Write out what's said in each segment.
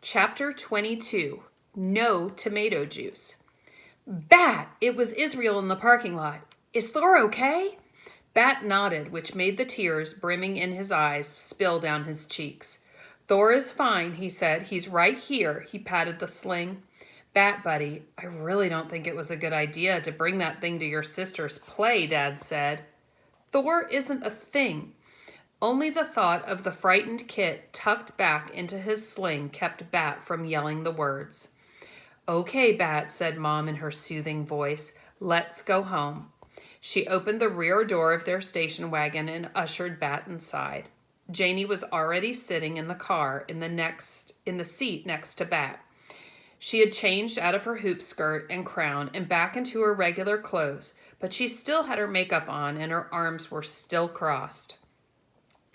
Chapter 22, No Tomato Juice. Bat! It was Israel in the parking lot. Is Thor okay? Bat nodded, which made the tears brimming in his eyes spill down his cheeks. Thor is fine, he said. He's right here. He patted the sling. Bat, buddy, I really don't think it was a good idea to bring that thing to your sister's play, Dad said. Thor isn't a thing. Only the thought of the frightened Kit tucked back into his sling kept Bat from yelling the words. Okay, Bat, said Mom in her soothing voice. Let's go home. She opened the rear door of their station wagon and ushered Bat inside. Janie was already sitting in the car in the seat next to Bat. She had changed out of her hoop skirt and crown and back into her regular clothes, but she still had her makeup on and her arms were still crossed.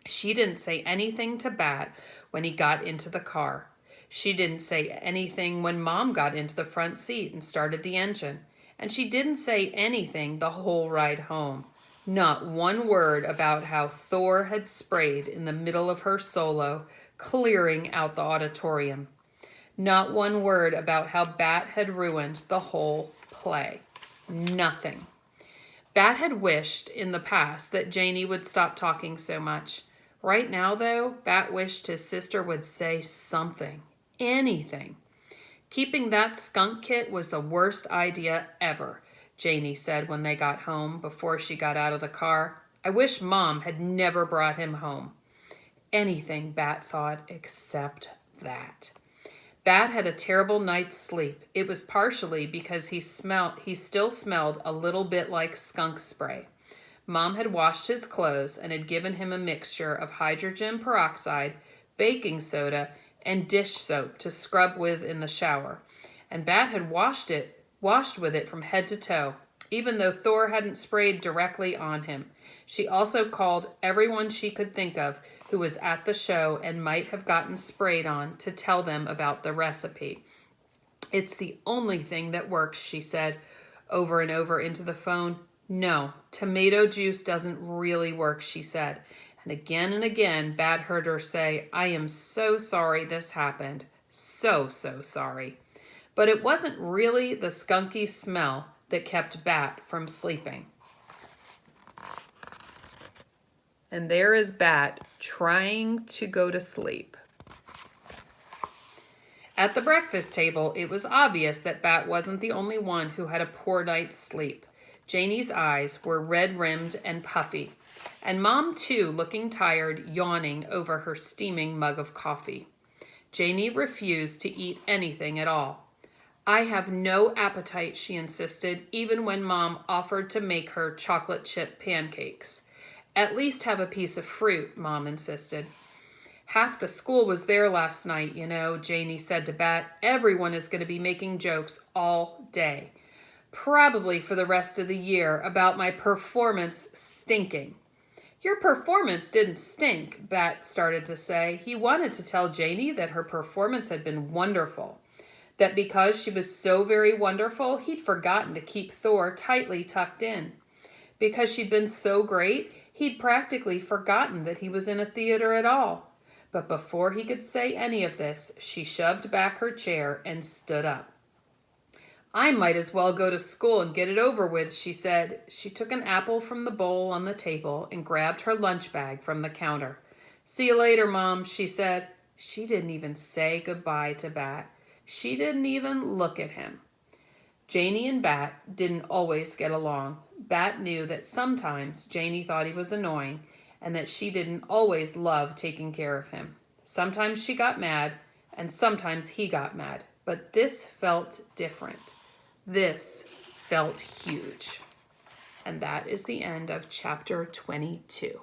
She didn't say anything to Bat when he got into the car. She didn't say anything when Mom got into the front seat and started the engine. And she didn't say anything the whole ride home. Not one word about how Thor had sprayed in the middle of her solo, clearing out the auditorium. Not one word about how Bat had ruined the whole play. Nothing. Bat had wished in the past that Janie would stop talking so much. Right now, though, Bat wished his sister would say something, anything. Keeping that skunk Kit was the worst idea ever, Janie said when they got home before she got out of the car. I wish Mom had never brought him home. Anything, Bat thought, except that. Bat had a terrible night's sleep. It was partially because he still smelled a little bit like skunk spray. Mom had washed his clothes and had given him a mixture of hydrogen peroxide, baking soda, and dish soap to scrub with in the shower. And Bat had washed with it from head to toe, even though Thor hadn't sprayed directly on him. She also called everyone she could think of who was at the show and might have gotten sprayed on to tell them about the recipe. It's the only thing that works, she said over and over into the phone. No, tomato juice doesn't really work, she said. And again, Bat heard her say, I am so sorry this happened. So sorry. But it wasn't really the skunky smell that kept Bat from sleeping. And there is Bat trying to go to sleep. At the breakfast table, it was obvious that Bat wasn't the only one who had a poor night's sleep. Janie's eyes were red-rimmed and puffy, and Mom, too, looking tired, yawning over her steaming mug of coffee. Janie refused to eat anything at all. I have no appetite, she insisted, even when Mom offered to make her chocolate chip pancakes. At least have a piece of fruit, Mom insisted. Half the school was there last night, you know, Janie said to Bat. Everyone is going to be making jokes all day. Probably for the rest of the year about my performance stinking. Your performance didn't stink, Bat started to say. He wanted to tell Janie that her performance had been wonderful. That because she was so very wonderful, he'd forgotten to keep Thor tightly tucked in. Because she'd been so great, he'd practically forgotten that he was in a theater at all. But before he could say any of this, she shoved back her chair and stood up. I might as well go to school and get it over with, she said. She took an apple from the bowl on the table and grabbed her lunch bag from the counter. See you later, Mom, she said. She didn't even say goodbye to Bat. She didn't even look at him. Janie and Bat didn't always get along. Bat knew that sometimes Janie thought he was annoying and that she didn't always love taking care of him. Sometimes she got mad and sometimes he got mad. But this felt different. This felt huge. And that is the end of chapter 22.